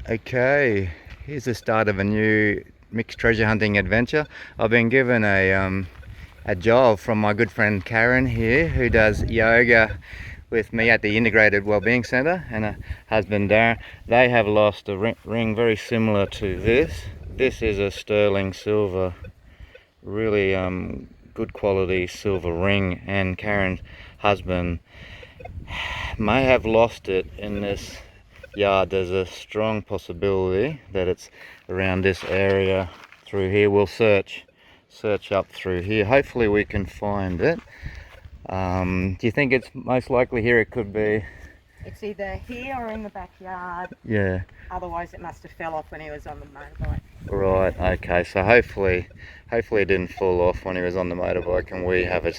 Okay, here's the start of a new mixed treasure hunting adventure. I've been given a job from my good friend Karen here, who does yoga with me at the Integrated Wellbeing Centre, and her husband Darren. They have lost a ring very similar to this. This is a sterling silver, really good quality silver ring, and Karen's husband may have lost it in this yard. There's a strong possibility that it's around this area through here. We'll search up through here. Hopefully we can find it. Do you think it's most likely here? It could be. It's either here or in the backyard. Yeah. Otherwise it must have fell off when he was on the motorbike. Right, okay, so hopefully it didn't fall off when he was on the motorbike and we have a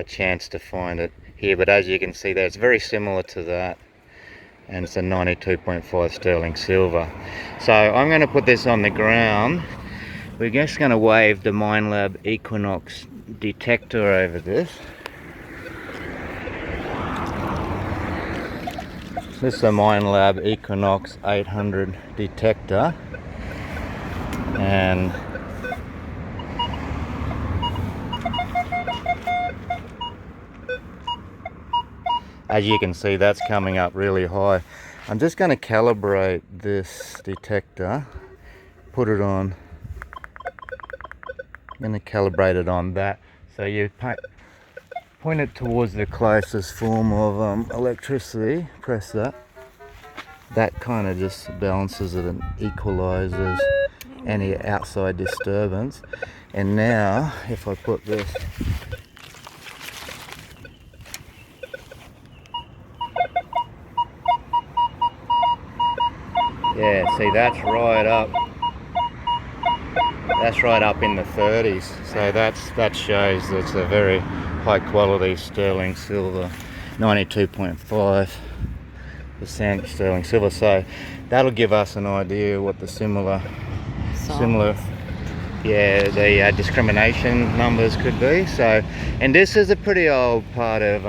chance to find it here. But as you can see there, it's very similar to that, and it's a 92.5 sterling silver. So I'm going to put this on the ground. We're just going to wave the Minelab Equinox detector over this. This is a Minelab Equinox 800 detector, and as you can see, that's coming up really high. I'm just going to calibrate this detector, put it on. I'm going to calibrate it on that. So you point it towards the closest form of electricity, press that. That kind of just balances it and equalizes any outside disturbance. And now, if I put this, yeah, see, that's right up in the 30s. So that shows that it's a very high quality sterling silver, 92.5% sterling silver. So that'll give us an idea what the similar the discrimination numbers could be. So, and this is a pretty old part of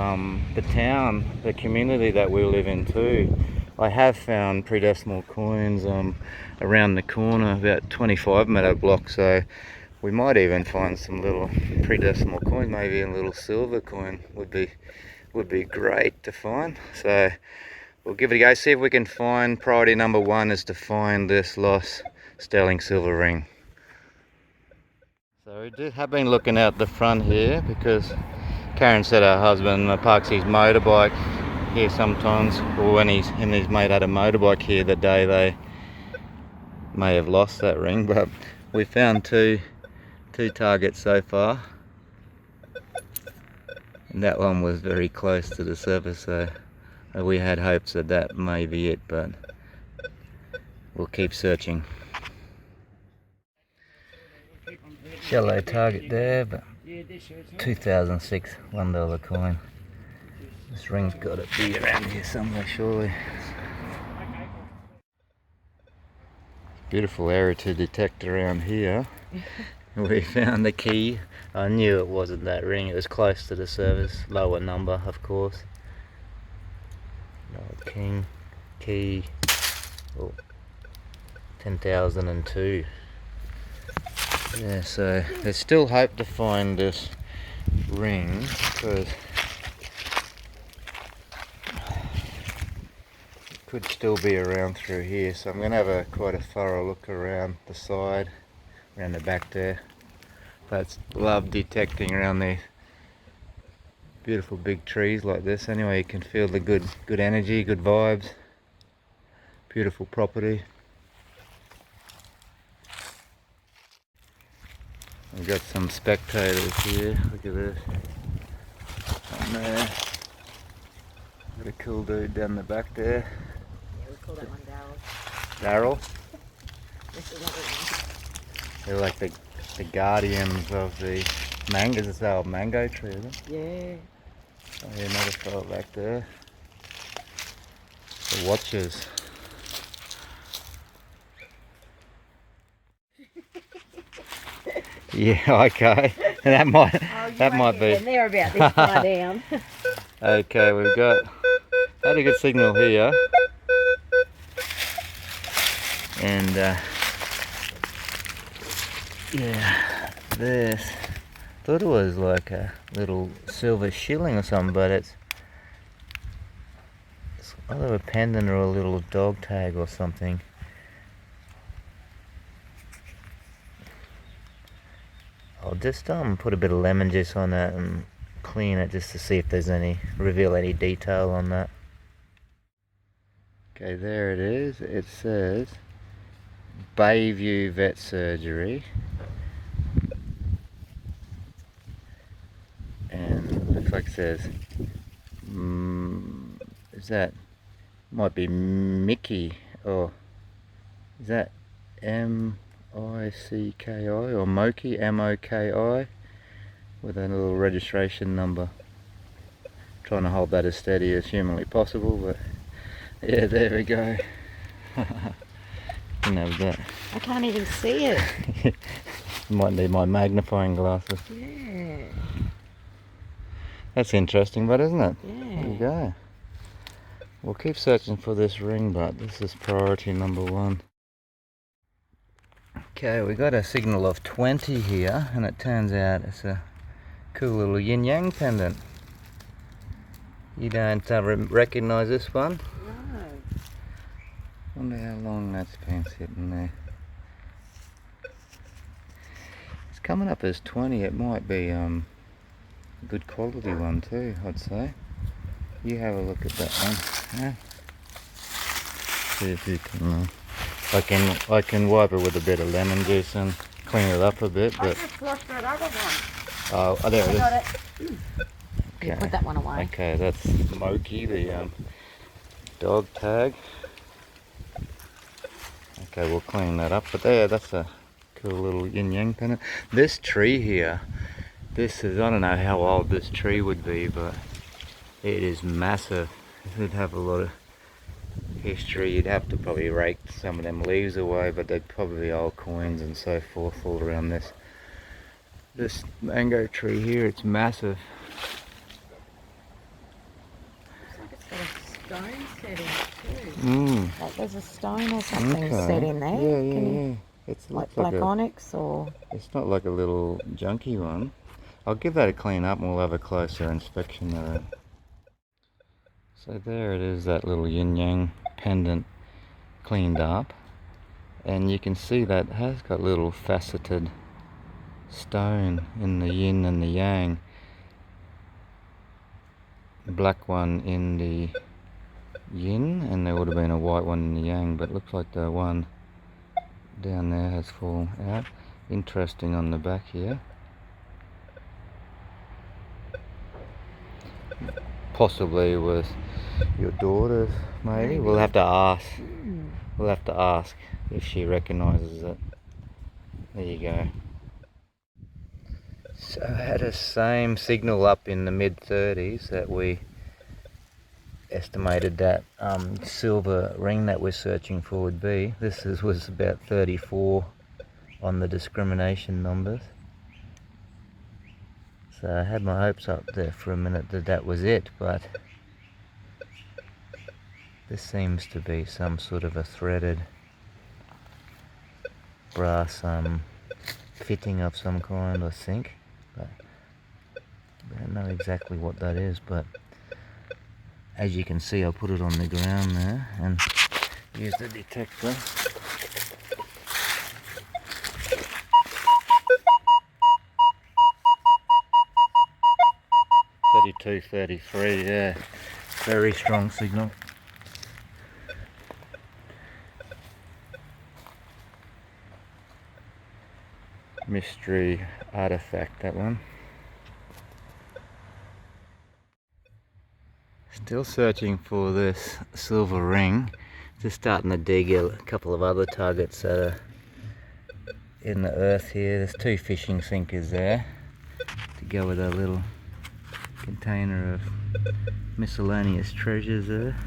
the town, the community that we live in too. I have found pre-decimal coins around the corner, about 25 meter blocks, so we might even find some little pre-decimal coins. Maybe a little silver coin would be great to find. So we'll give it a go, see if we can find. Priority number one is to find this lost sterling silver ring. So we have been looking out the front here because Karen said her husband parks his motorbike here sometimes, or when his mate had a motorbike here the day they may have lost that ring. But we found two targets so far, and that one was very close to the surface, so we had hopes that may be it, but we'll keep searching. Shallow target there, but 2006 $1 coin. This ring's got to be around here somewhere, surely. Beautiful area to detect around here. We found the key. I knew it wasn't that ring, it was close to the surface. Lower number, of course. King, key, 10,002. Yeah, so there's still hope to find this ring, because it could still be around through here. So I'm going to have quite a thorough look around the side, around the back there. But love detecting around these beautiful big trees like this. Anyway, you can feel the good energy, good vibes. Beautiful property. We've got some spectators here. Look at this. One there. Got a cool dude down the back there. Yeah, we call that one Daryl. Daryl? They're like the guardians of the mangoes. It's our mango tree, isn't it? Yeah. Oh yeah, another fellow back there. The watchers. Yeah, okay. That might be. And they're about this far down. Okay, had a good signal here. And yeah, this, thought it was like a little silver shilling or something, but it's either a pendant or a little dog tag or something. I'll just put a bit of lemon juice on that and clean it just to see if there's reveal any detail on that. Okay, there it is. It says Bayview Vet Surgery, and looks like it says is that, might be Mickey, or is that M-I-C-K-I, or Moki, M-O-K-I, with a little registration number. Trying to hold that as steady as humanly possible, but yeah, there we go. Can have that. I can't even see it. Might need my magnifying glasses. Yeah. That's interesting, but isn't it? Yeah. There you go. We'll keep searching for this ring, but this is priority number 1. Okay, we got a signal of 20 here, and it turns out it's a cool little yin-yang pendant. You don't recognise this one? No. Wonder how long that's been sitting there. It's coming up as 20. It might be a good quality one too, I'd say. You have a look at that one. Yeah. See if you can. I can wipe it with a bit of lemon juice and clean it up a bit. I But just lost that other one. oh, there it is. I got it. Okay. You put that one away. Okay, that's Moki, the dog tag. Okay, we'll clean that up. But there, that's a cool little yin-yang pendant. This tree here, this is, I don't know how old this tree would be, but it is massive. It would have a lot of history. You'd have to probably rake some of them leaves away, but they'd probably be old coins and so forth all around this mango tree here. It's massive. Looks like it's got a stone set in it too. Like there's a stone or something set in there. Yeah. It's like black onyx, or it's not like a little junky one. I'll give that a clean up and we'll have a closer inspection of it. So there it is, that little yin-yang pendant cleaned up, and you can see that has got little faceted stone in the yin and the yang. Black one in the yin, and there would have been a white one in the yang, but it looks like the one down there has fallen out. Interesting on the back here. Possibly with your daughter, maybe. We'll have to ask. We'll have to ask if she recognises it. There you go. So I had a same signal up in the mid-30s that we estimated that silver ring that we're searching for would be. This was about 34 on the discrimination numbers. So I had my hopes up there for a minute that that was it, but this seems to be some sort of a threaded brass fitting of some kind, I think. But I don't know exactly what that is, but as you can see, I'll put it on the ground there and use the detector. .32-33, yeah, very strong signal. Mystery artifact, that one. Still searching for this silver ring. Just starting to dig a couple of other targets that are in the earth here. There's 2 fishing sinkers there to go with our little container of miscellaneous treasures there.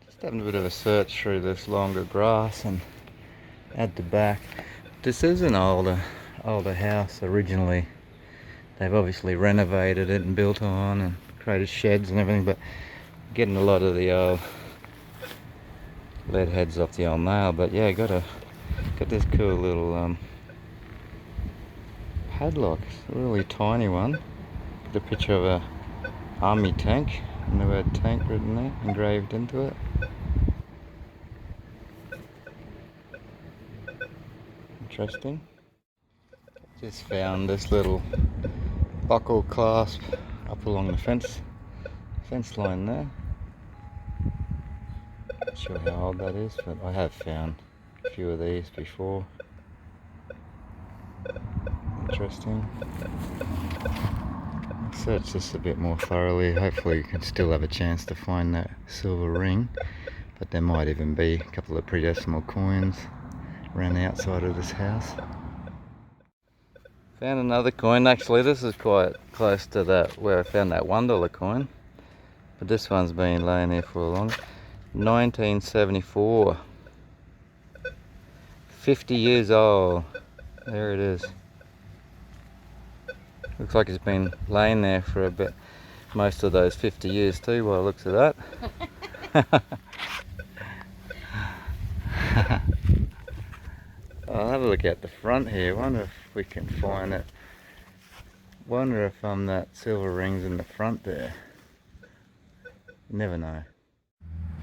Just having a bit of a search through this longer grass and at the back. This is an older house originally. They've obviously renovated it and built on, and created sheds and everything, but getting a lot of the old lead heads off the old nail. But yeah, got this cool little padlock, a really tiny one. The picture of a army tank and the word tank written there, engraved into it. Interesting. Just found this little buckle clasp up along the fence line there. Not sure how old that is, but I have found a few of these before. Interesting. I'll search this a bit more thoroughly. Hopefully you can still have a chance to find that silver ring, but there might even be a couple of pre-decimal coins around the outside of this house. Found another coin. Actually, this is quite close to that where I found that $1 coin, but this one's been laying there for a long. 1974. 50 years old. There it is. Looks like it's been laying there for a bit, most of those 50 years too, by the looks of that. I'll have a look at the front here. Wonder if we can find it. Wonder if that silver ring's in the front there. You never know.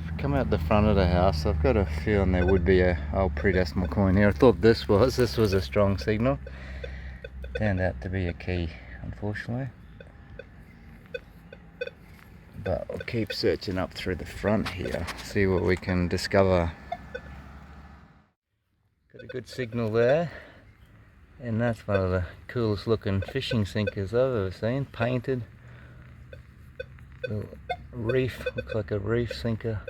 If I come out the front of the house, I've got a feeling there would be a old pre-decimal coin here. I thought this was a strong signal. Turned out to be a key, unfortunately. But I'll keep searching up through the front here, see what we can discover. Got a good signal there, and that's one of the coolest looking fishing sinkers I've ever seen. Painted, little reef, looks like a reef sinker.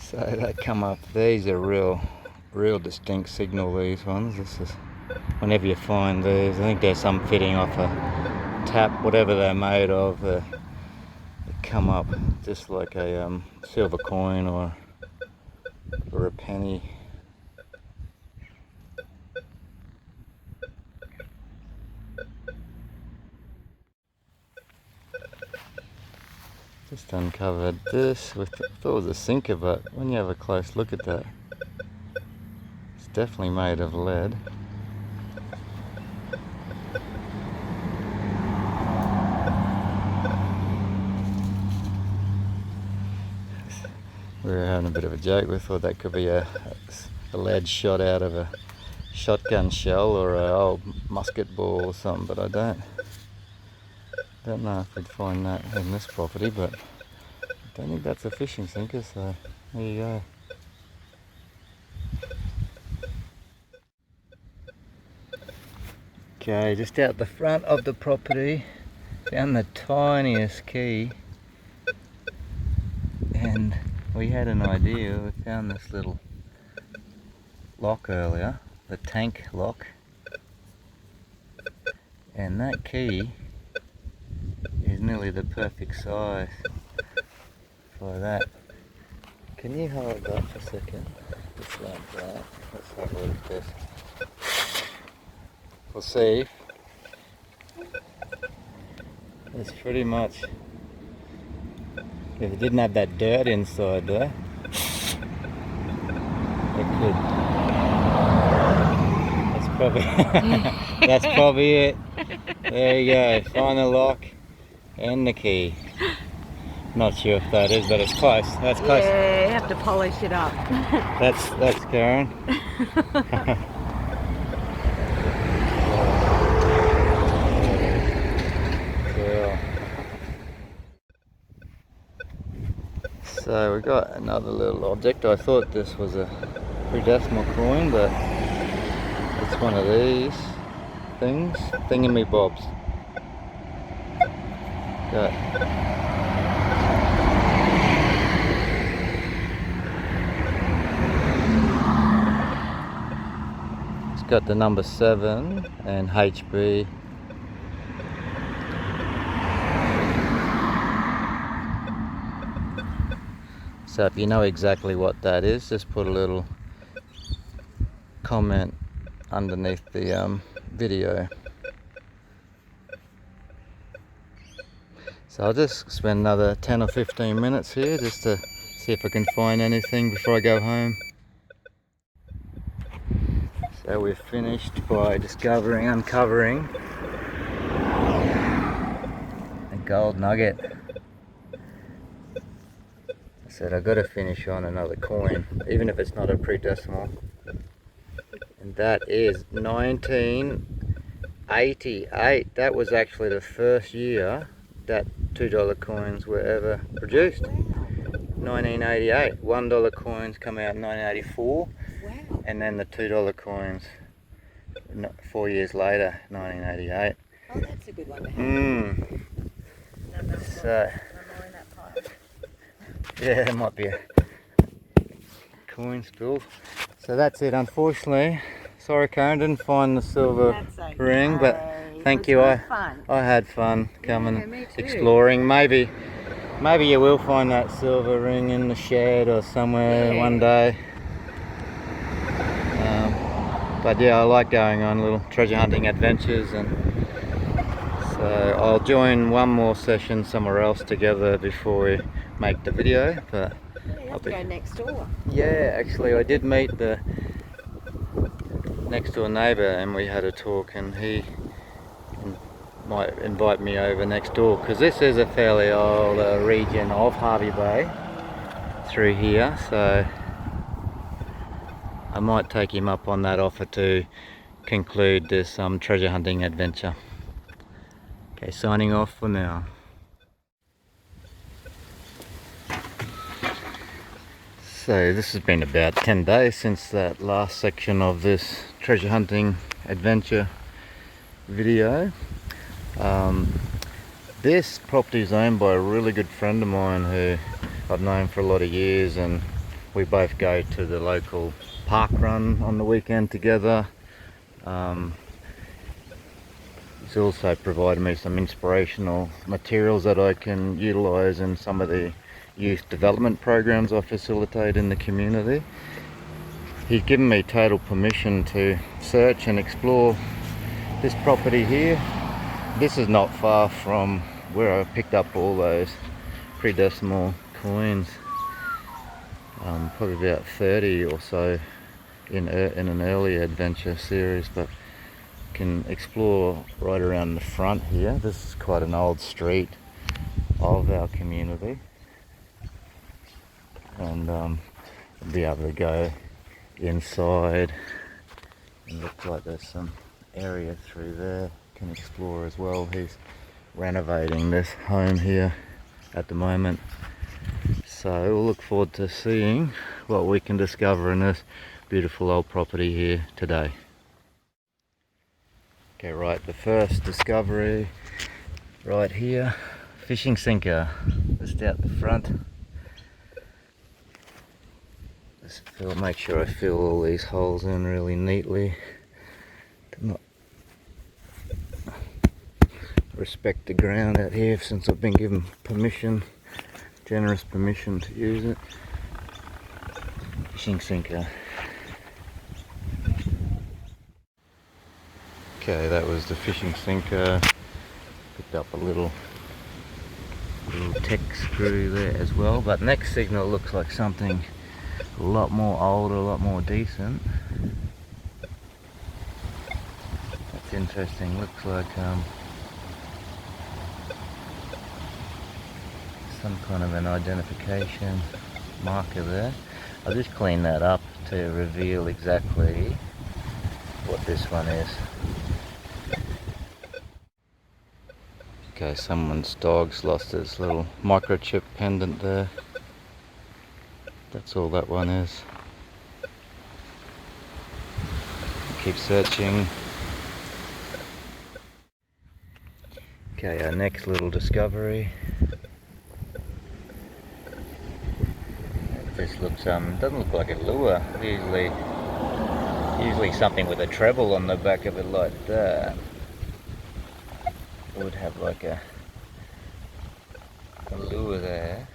So they come up, these are real distinct signal, these ones. This is, whenever you find these, I think there's some fitting off a tap, whatever they're made of, they come up just like a silver coin or a penny. Just uncovered this with, I thought it was a sinker, but when you have a close look at that, it's definitely made of lead. We were having a bit of a joke. We thought that could be a lead shot out of a shotgun shell or an old musket ball or something, but I don't know if we'd find that in this property, but I don't think that's a fishing sinker, so there you go. Okay, just out the front of the property, found the tiniest key, and we had an idea. We found this little lock earlier, the tank lock, and that key is nearly the perfect size for that. Can you hold that for a second? Just like that. Let's have a look at this. We'll see. It's pretty much, if it didn't have that dirt inside there, it could. That's probably that's probably it. There you go. Find the lock and the key. Not sure if that is, but it's close. That's close. Yeah, you have to polish it up. That's Karen. Cool. So we got another little object. I thought this was a pre-decimal coin, but it's one of these things, thingamybobs. Got got the number 7 and HB. So if you know exactly what that is, just put a little comment underneath the video. So I'll just spend another 10 or 15 minutes here just to see if I can find anything before I go home. So we've finished by uncovering a gold nugget. I said I've got to finish on another coin, even if it's not a pre-decimal. And that is 1988. That was actually the first year that $2 coins were ever produced. 1988. $1 coins come out in 1984. Wow. And then the $2 coins 4 years later, 1988. Oh, that's a good one to have. So, yeah, there might be a coin spill. So that's it, unfortunately. Sorry, Karen, didn't find the silver ring, but thank you. I had fun coming exploring. Maybe you will find that silver ring in the shed or somewhere one day. But yeah, I like going on little treasure hunting adventures, and so I'll join one more session somewhere else together before we make the video. But you have to go next door. Yeah, actually I did meet the next door neighbour and we had a talk, and he might invite me over next door, because this is a fairly old region of Harvey Bay through here, so I might take him up on that offer to conclude this treasure hunting adventure. Okay, signing off for now. So this has been about 10 days since that last section of this treasure hunting adventure video. This property is owned by a really good friend of mine who I've known for a lot of years, and we both go to the local park run on the weekend together. He's also provided me some inspirational materials that I can utilise in some of the youth development programs I facilitate in the community. He's given me total permission to search and explore this property here. This is not far from where I picked up all those pre-decimal coins, probably about 30 or so in an earlier adventure series, but can explore right around the front here. This is quite an old street of our community, and be able to go inside. It looks like there's some area through there can explore as well. He's renovating this home here at the moment, so we'll look forward to seeing what we can discover in this beautiful old property here today. Okay, right, the first discovery right here, fishing sinker just out the front. Just make sure I fill all these holes in really neatly to not respect the ground out here, since I've been given permission, generous permission to use it. Fishing sinker. Okay, that was the fishing sinker. Picked up a little tech screw there as well, but next signal looks like something a lot more older, a lot more decent. That's interesting. Looks like some kind of an identification marker there. I'll just clean that up to reveal exactly what this one is. Okay, someone's dog's lost its little microchip pendant there. That's all that one is. Keep searching. Okay, our next little discovery. This looks doesn't look like a lure. Usually something with a treble on the back of it like that would have like a lure there.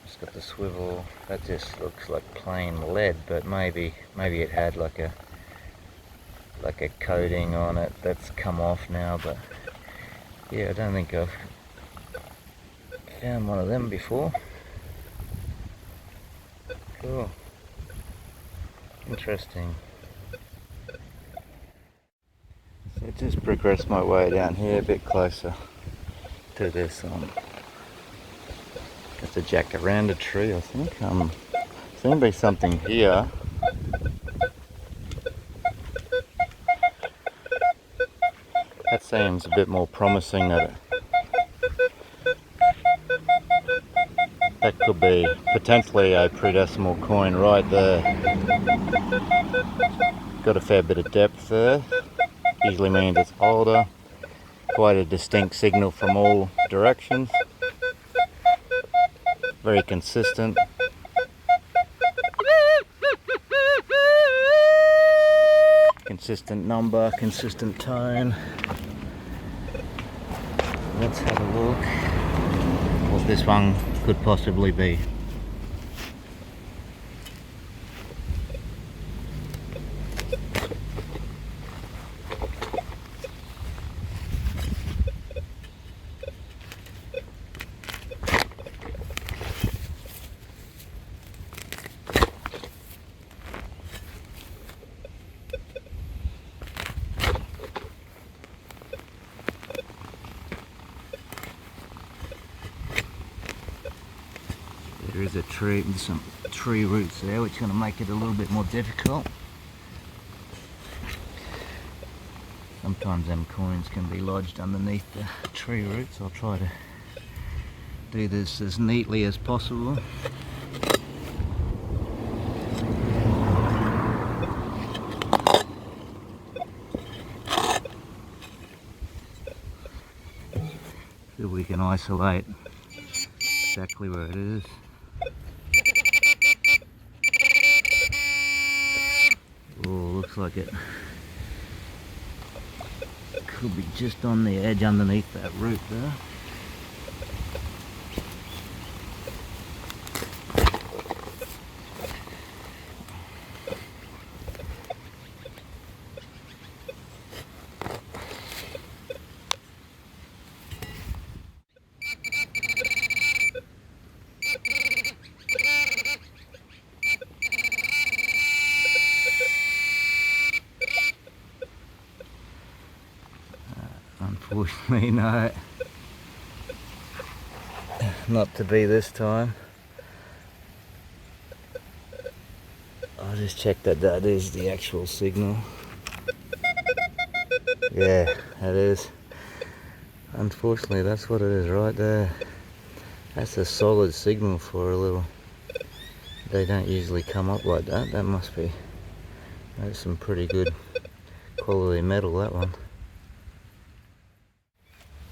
It's got the swivel. That just looks like plain lead, but maybe it had like a like a coating on it that's come off now, but yeah, I don't think I've found one of them before. Cool. Interesting. So just progress my way down here a bit closer to this. It's a jacaranda tree, I think. Seems to be something here. That seems a bit more promising. That could be potentially a pre-decimal coin right there. Got a fair bit of depth there. Usually means it's older. Quite a distinct signal from all directions. Very consistent. Consistent number, consistent tone. Let's have a look what this one could possibly be. There is a tree with some tree roots there, which is going to make it a little bit more difficult. Sometimes them coins can be lodged underneath the tree roots. I'll try to do this as neatly as possible. See if we can isolate exactly where it is. Oh, looks like it could be just on the edge underneath that root there. Unfortunately, no, not to be this time. I'll just check that that is the actual signal. Yeah, that is. Unfortunately, that's what it is right there. That's a solid signal for a little. They don't usually come up like that. That must be, that's some pretty good quality metal, that one.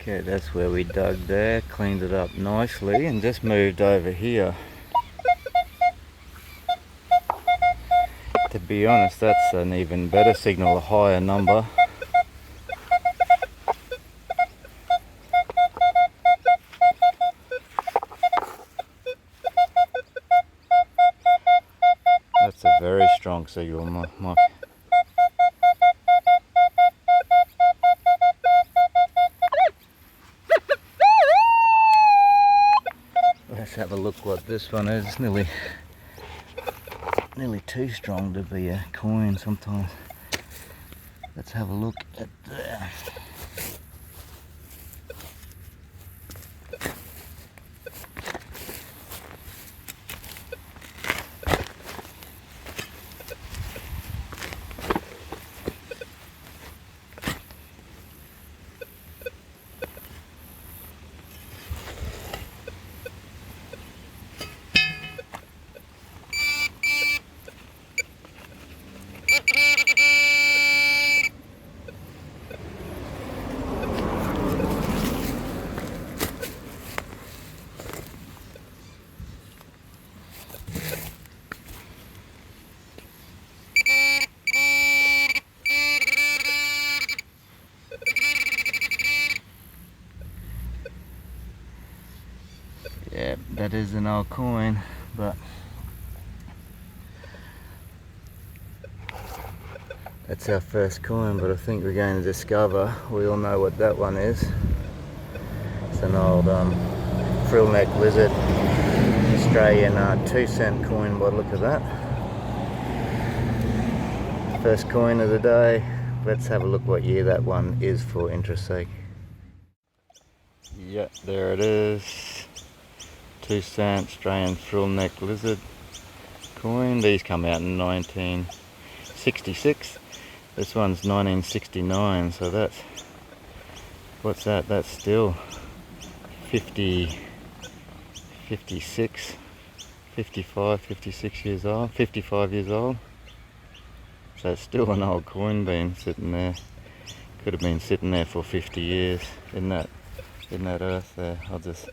Okay, that's where we dug there, cleaned it up nicely and just moved over here. To be honest, that's an even better signal, a higher number. That's a very strong signal, Mike. Let's have a look what this one is. It's nearly too strong to be a coin sometimes. Let's have a look at that. Yeah, that is an old coin, but That's our first coin, but I think we're going to discover, we all know what that one is. It's an old frill neck lizard Australian 2-cent coin by the look of that. First coin of the day. Let's have a look what year that one is for interest's sake. Yeah, there it is. 2-cent Australian frill neck lizard coin. These come out in 1966. This one's 1969, so that's, what's that? That's still 56, 55, 56 years old, 55 years old. So it's still an old coin being sitting there. Could have been sitting there for 50 years in that earth there. I'll just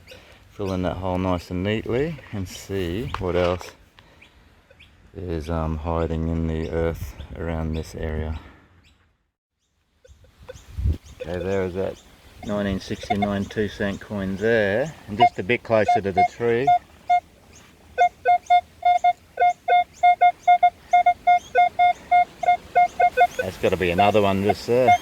fill in that hole nice and neatly and see what else is hiding in the earth around this area. Okay, there is that 1969 2-cent coin there, and just a bit closer to the tree. That's got to be another one just there.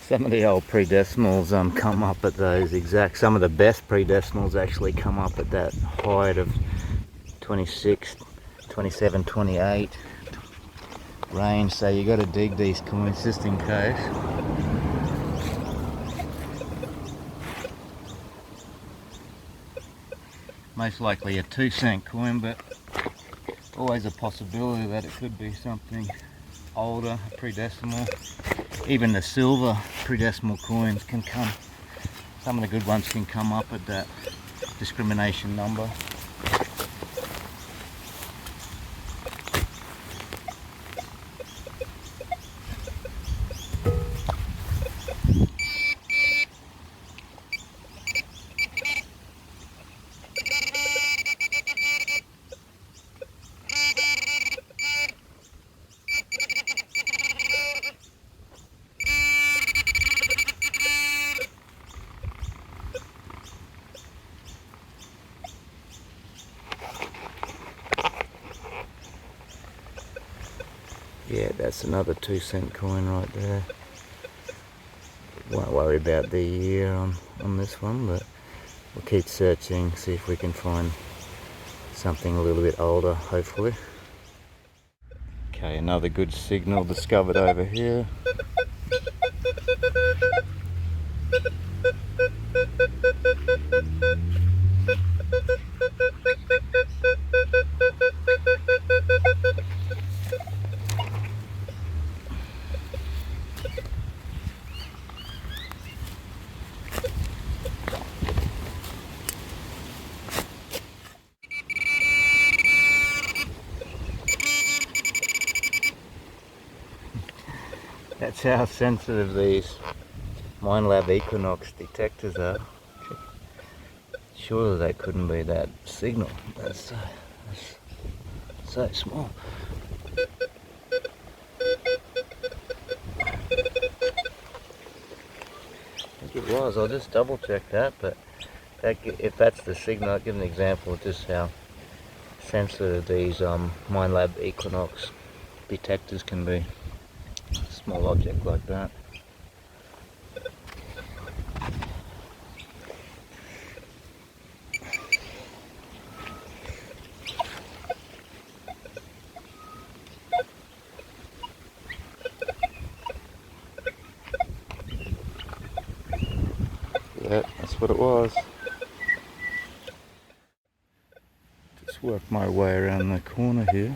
Some of the old pre-decimals come up at those exact, some of the best pre-decimals actually come up at that height of 26, 27, 28 range, so you got to dig these coins just in case. Most likely a 2-cent coin, but always a possibility that it could be something older, pre-decimal. Even the silver pre-decimal coins can come, some of the good ones can come up at that discrimination number. Yeah, that's another 2-cent coin right there. Won't worry about the year on this one, but we'll keep searching, see if we can find something a little bit older, hopefully. Okay, another good signal discovered over here. That's how sensitive these Minelab Equinox detectors are. Surely that couldn't be that signal. That's so small. I think it was. I'll just double check that, but if that's the signal, I'll give an example of just how sensitive these Minelab Equinox detectors can be. A small object like that. Yeah, that's what it was. Just work my way around the corner here.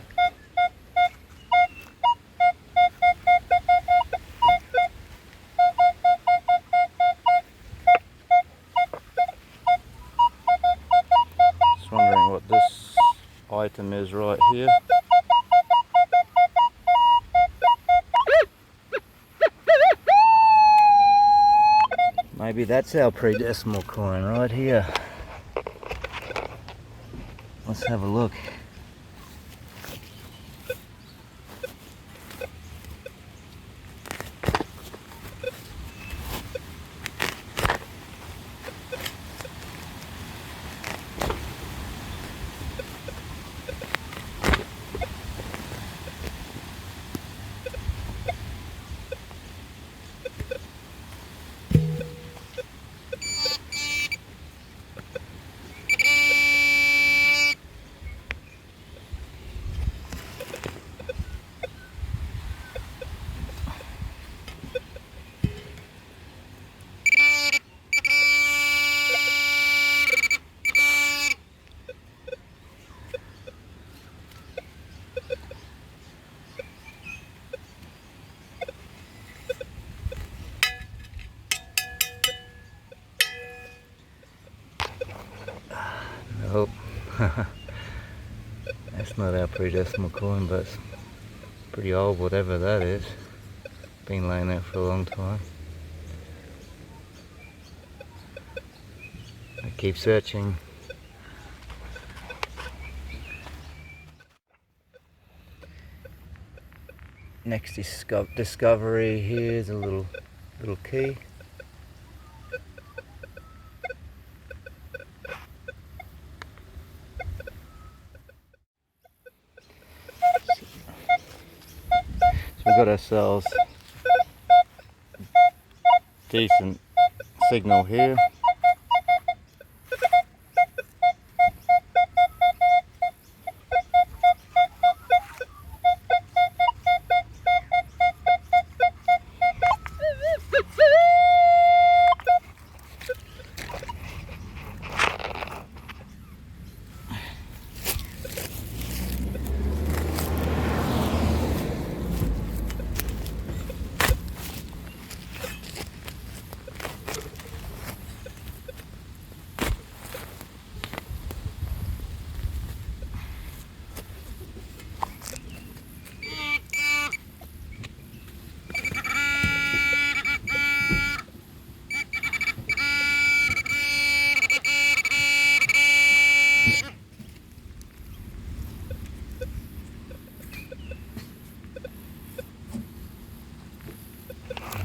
Just wondering what this item is right here. Maybe that's our pre-decimal coin right here. Let's have a look. Oh, that's not our pre-decimal coin, but it's pretty old, whatever that is. Been laying there for a long time. I keep searching. Next discovery, here's a little key. So we've got ourselves decent signal here.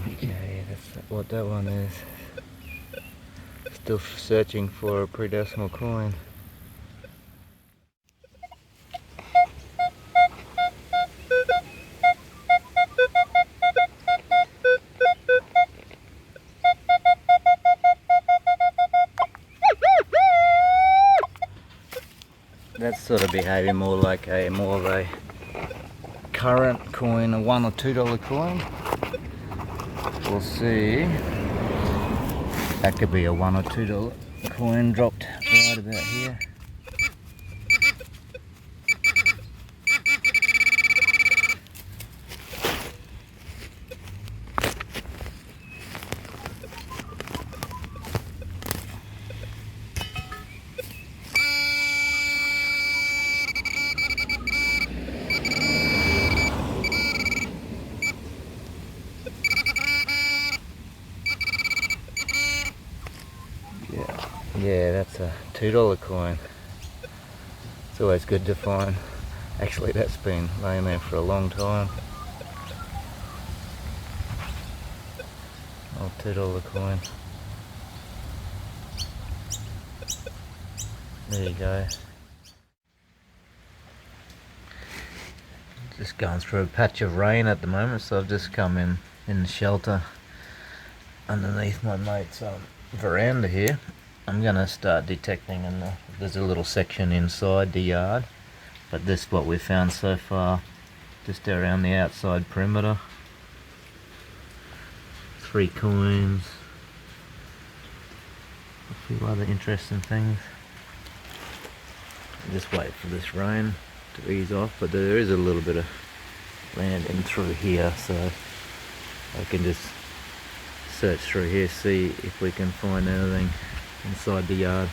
Okay, that's what that one is. Still searching for a pre-decimal coin. That's sort of behaving more like more of a current coin, a $1 or $2 coin. We'll see. That could be a $1 or $2 coin dropped right about here. Yeah, that's a $2 coin. It's always good to find. Actually, that's been laying there for a long time. Old $2 coin. There you go. Just going through a patch of rain at the moment, so I've just come in the shelter underneath my mate's veranda here. I'm gonna start detecting, and there's a little section inside the yard, but this is what we've found so far, just around the outside perimeter. 3 coins, a few other interesting things. Just wait for this rain to ease off, but there is a little bit of land in through here, so I can just search through here, see if we can find anything inside the yard.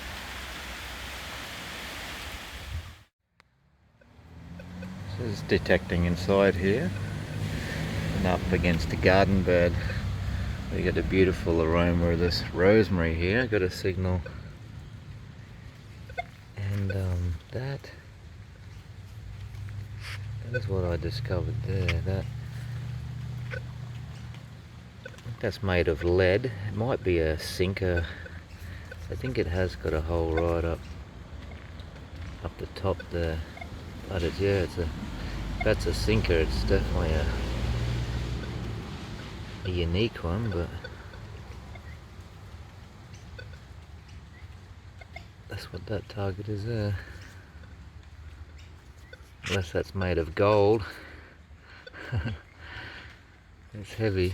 So it's detecting inside here and up against the garden bed. We got a beautiful aroma of this rosemary here. Got a signal, and that is what I discovered there. That's made of lead. It might be a sinker. I think it has got a hole right up the top there. But that's a sinker. It's definitely a unique one, but that's what that target is there. Unless that's made of gold. It's heavy.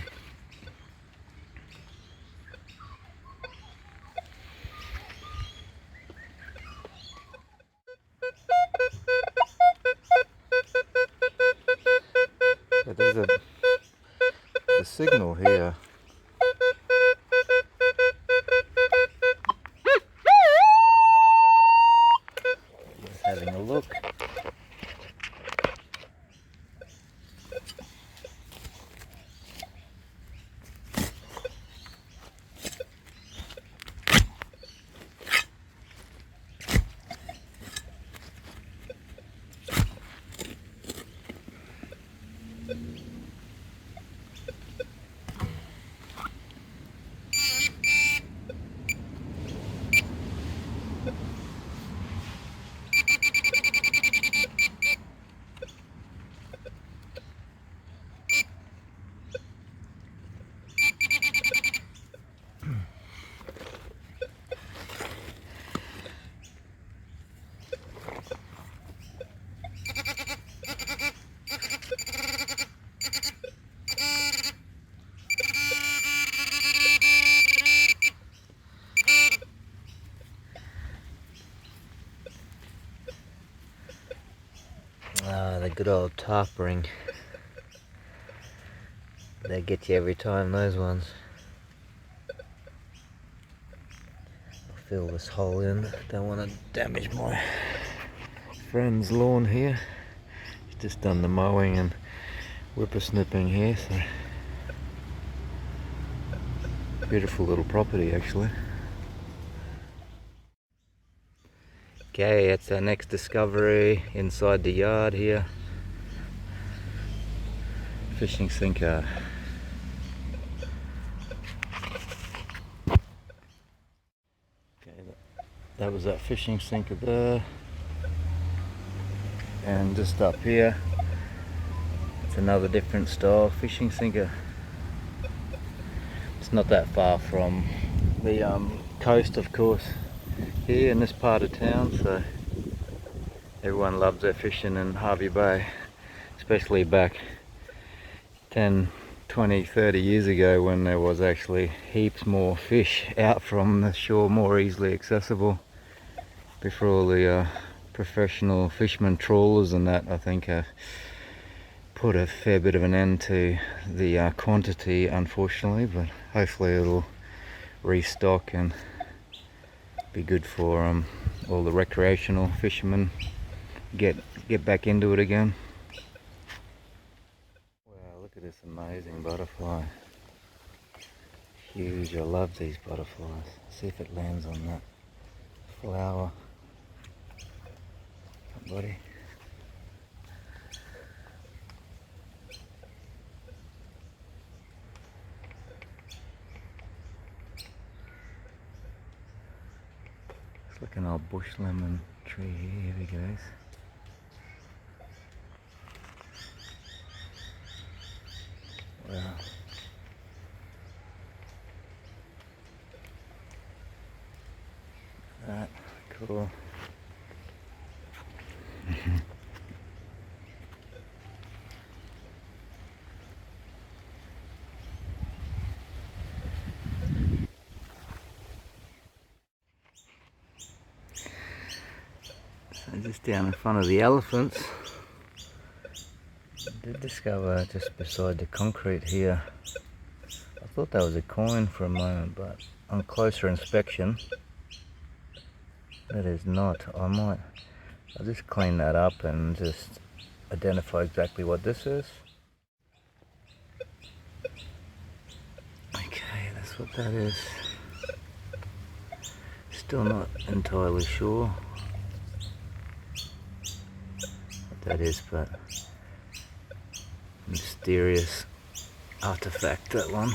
So there's a signal here. The good old tarp ring. They get you every time, those ones. I'll fill this hole in. Don't want to damage my friend's lawn here. He's just done the mowing and whippersnipping here, so beautiful little property actually. Okay, that's our next discovery inside the yard here. Fishing sinker. Okay, that was that fishing sinker there. And just up here, it's another different style fishing sinker. It's not that far from the coast, of course, here in this part of town, so everyone loves their fishing in Harvey Bay, especially back 10, 20, 30 years ago when there was actually heaps more fish out from the shore, more easily accessible, before all the professional fishermen trawlers and that, I think, put a fair bit of an end to the quantity, unfortunately, but hopefully it'll restock and be good for all the recreational fishermen get back into it again. Wow, look at this amazing butterfly. Huge. I love these butterflies. See if it lands on that flower. Come, buddy. It's like an old bush lemon tree here. Here he goes. Wow. That cool. So just down in front of the elephants, I did discover just beside the concrete here, I thought that was a coin for a moment, but on closer inspection, that is not. I'll just clean that up and just identify exactly what this is. Okay, that's what that is. Still not entirely sure what that is, but mysterious artifact, that one.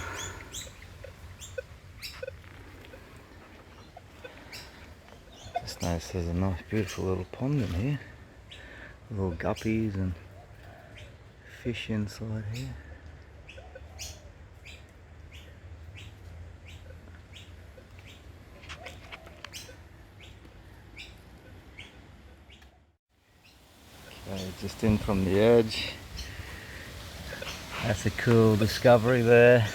Just noticed there's a nice beautiful little pond in here, little guppies and fish inside here. Okay, just in from the edge. That's a cool discovery there.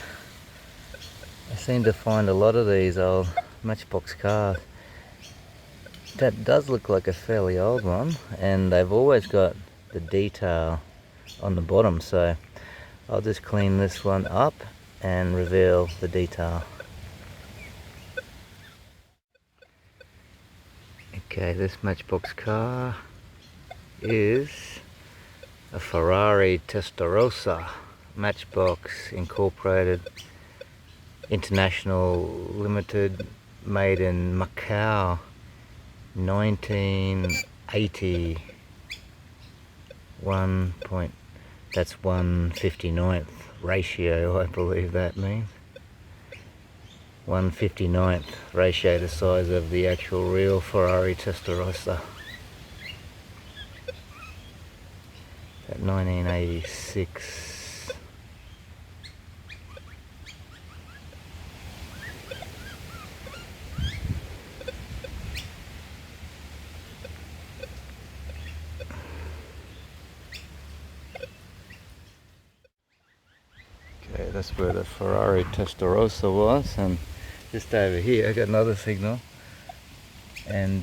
I seem to find a lot of these old matchbox cars. That does look like a fairly old one, and they've always got the detail on the bottom, so I'll just clean this one up and reveal the detail. Okay, this matchbox car is a Ferrari Testarossa Matchbox Incorporated International Limited, made in Macau, 1980. That's 1/59th ratio, I believe that means. 1/59th ratio, the size of the actual real Ferrari Testarossa. At 1986. Okay, that's where the Ferrari Testarossa was, and just over here I got another signal, and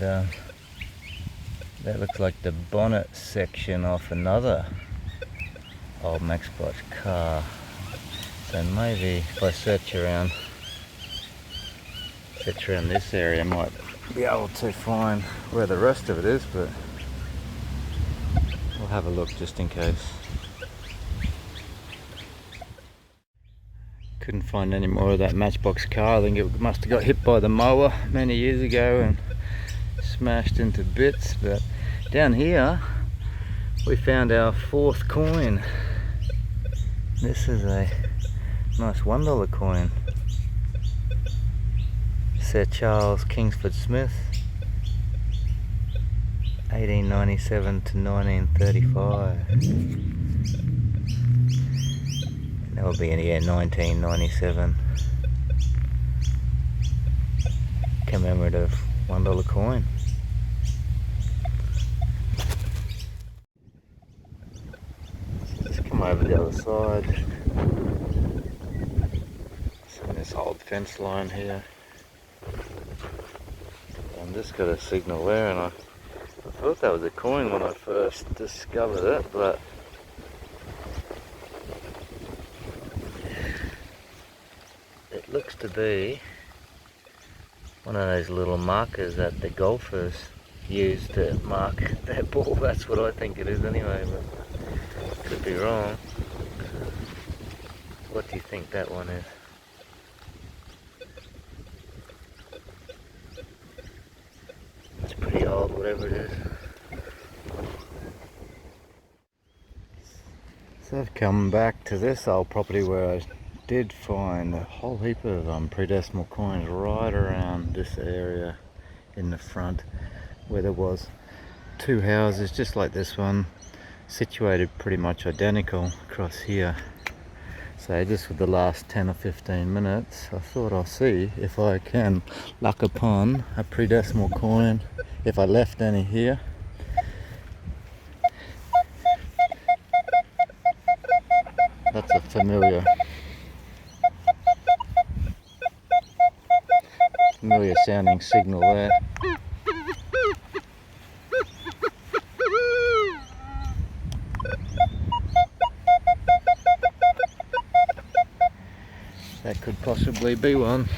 That looks like the bonnet section off another old Matchbox car. So maybe if I search around this area, I might be able to find where the rest of it is, but we'll have a look just in case. Couldn't find any more of that Matchbox car. I think it must have got hit by the mower many years ago and smashed into bits. But down here we found our fourth coin. This is a nice $1 coin. Sir Charles Kingsford Smith, 1897 to 1935. That would be in the year 1997. Commemorative $1 coin. Let's come over the other side. See this old fence line here. I'm just got a signal there, and I thought that was a coin when I first discovered it, but it looks to be one of those little markers that the golfers use to mark their ball. That's what I think it is anyway, but could be wrong. What do you think that one is? It's pretty old, whatever it is. So I've come back to this old property where I did find a whole heap of pre-decimal coins right around this area in the front, where there was two houses just like this one, situated pretty much identical across here. So just for the last 10 or 15 minutes I thought I'll see if I can luck upon a pre-decimal coin, if I left any here. That's a familiar sounding signal there. That could possibly be one.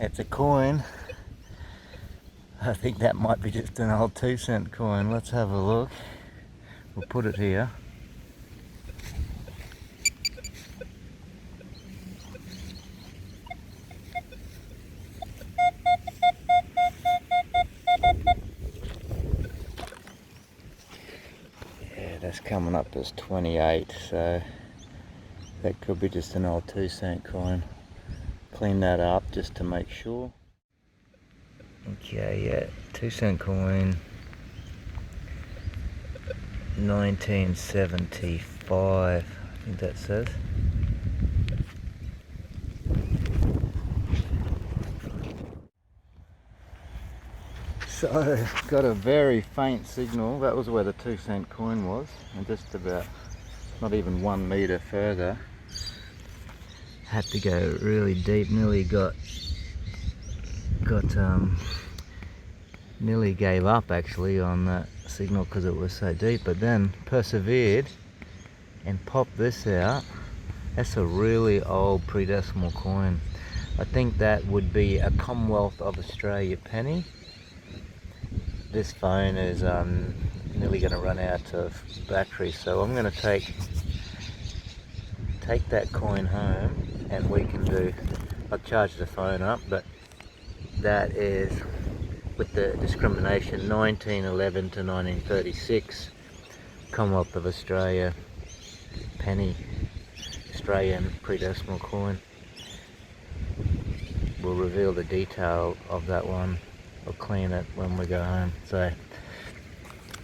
It's a coin. I think that might be just an old 2-cent coin. Let's have a look. We'll put it here. Yeah, that's coming up as 28, so that could be just an old 2-cent coin. Clean that up just to make sure. Okay, yeah, 2-cent coin, 1975, I think that says. So, got a very faint signal. That was where the 2-cent coin was, and just about, not even 1 meter further. Had to go really deep, nearly nearly gave up actually on that signal because it was so deep, but then persevered and popped this out. That's a really old pre-decimal coin. I think that would be a Commonwealth of Australia penny. This phone is nearly going to run out of battery, so I'm going to take that coin home and we can do I charged the phone up, but that is with the discrimination 1911 to 1936 Commonwealth of Australia penny, Australian pre-decimal coin. We'll reveal the detail of that one. I'll clean it when we go home. So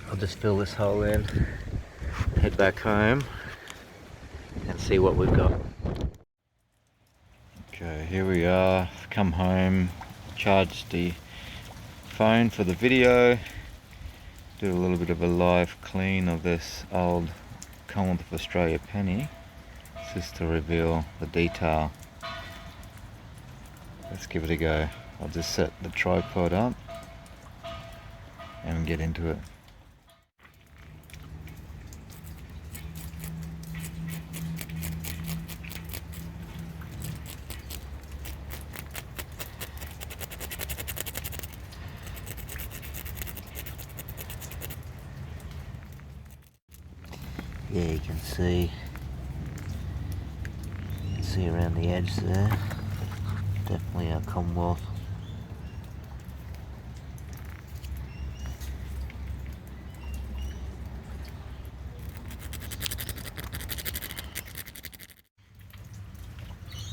I'll just fill this hole in, head back home and see what we've got. Okay, here we are. Come home, charged the phone for the video, do a little bit of a live clean of this old Commonwealth of Australia penny, just to reveal the detail. Let's give it a go. I'll just set the tripod up and get into it. Yeah, you can see around the edge there. Definitely a Commonwealth.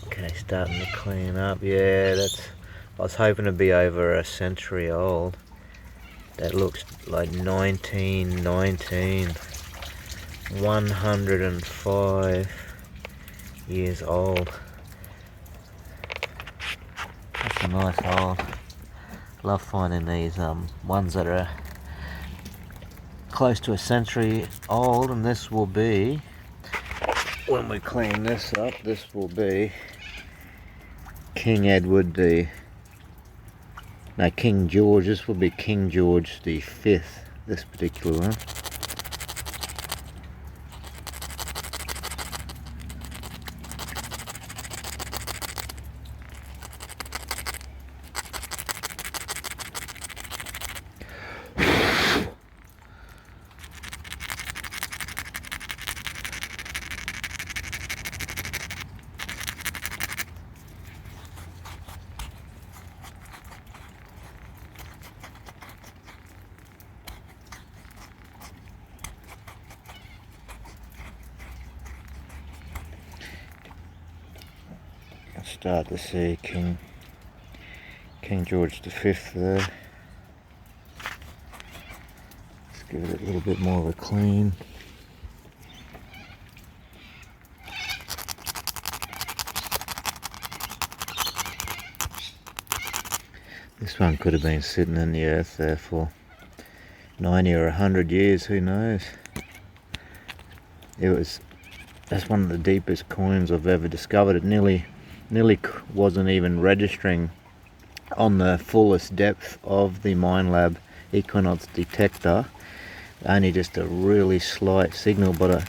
Okay, starting to clean up. Yeah, that's. I was hoping to be over a century old. That looks like 1919. 105 years old. That's a nice old. Love finding these ones that are close to a century old, and this will be, when we clean this up, this will be King Edward King George. This will be King George the Fifth, this particular one. Start to see King George V there. Let's give it a little bit more of a clean. This one could have been sitting in the earth there for 90 or 100 years, who knows. That's one of the deepest coins I've ever discovered. It nearly wasn't even registering on the fullest depth of the Minelab Equinox detector, only just a really slight signal, but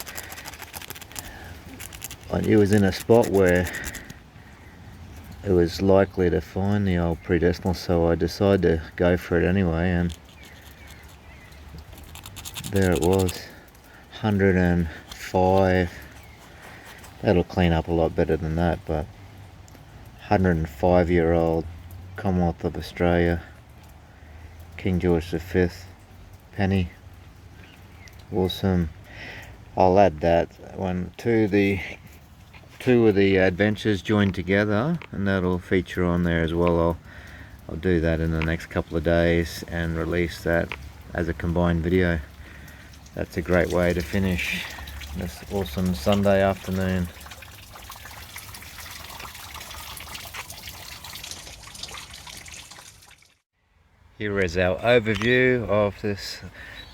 it was in a spot where it was likely to find the old pre-decimal, so I decided to go for it anyway, and there it was, 105. That'll clean up a lot better than that, but 105-year-old Commonwealth of Australia King George V penny. Awesome. I'll add that when two of the adventures join together, and that'll feature on there as well. I'll do that in the next couple of days and release that as a combined video. That's a great way to finish this awesome Sunday afternoon. Here is our overview of this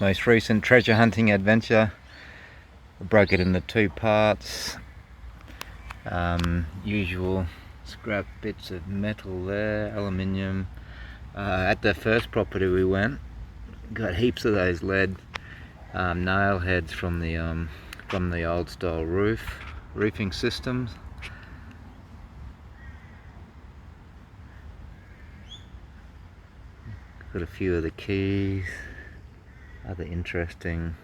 most recent treasure hunting adventure. I broke it into two parts. Usual scrap bits of metal there, aluminium. At the first property we went, got heaps of those lead nail heads from the old style roofing systems. Got a few of the keys, other interesting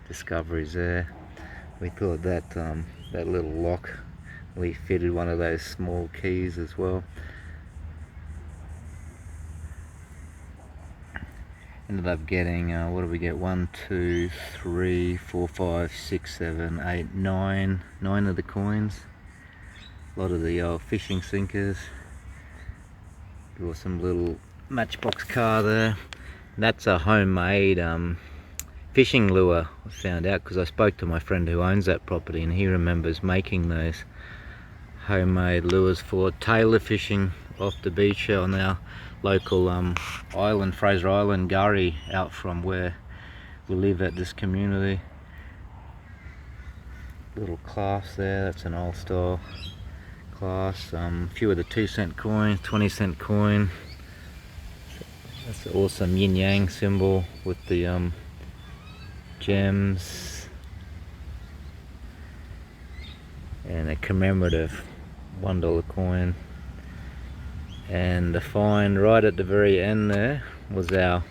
discoveries there. We thought that that little lock We fitted one of those small keys as well. Ended up getting, what did we get? 1, 2, 3, 4, 5, 6, 7, 8, 9. 9 of the coins. A lot of the old fishing sinkers. Got some little matchbox car there. That's a homemade fishing lure, I found out, because I spoke to my friend who owns that property, and he remembers making those homemade lures for tailor fishing off the beach on our local island, Fraser Island, Gurry, out from where we live at this community. Little clasp there, that's an old style clasp. A few of the 2-cent coins, 20-cent coin. That's an awesome yin yang symbol with the gems, and a commemorative $1 coin. And the find right at the very end there was our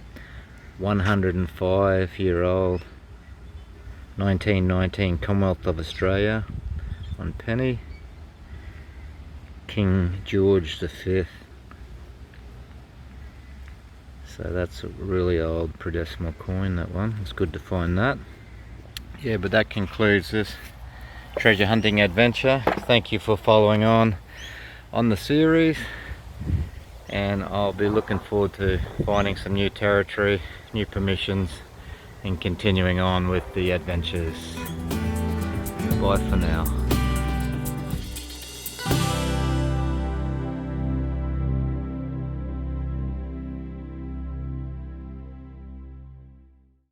105-year-old 1919 Commonwealth of Australia, 1 penny, King George V. So that's a really old pre-decimal coin, that one. It's good to find that. Yeah, but that concludes this treasure hunting adventure. Thank you for following on the series, and I'll be looking forward to finding some new territory, new permissions, and continuing on with the adventures. Bye for now.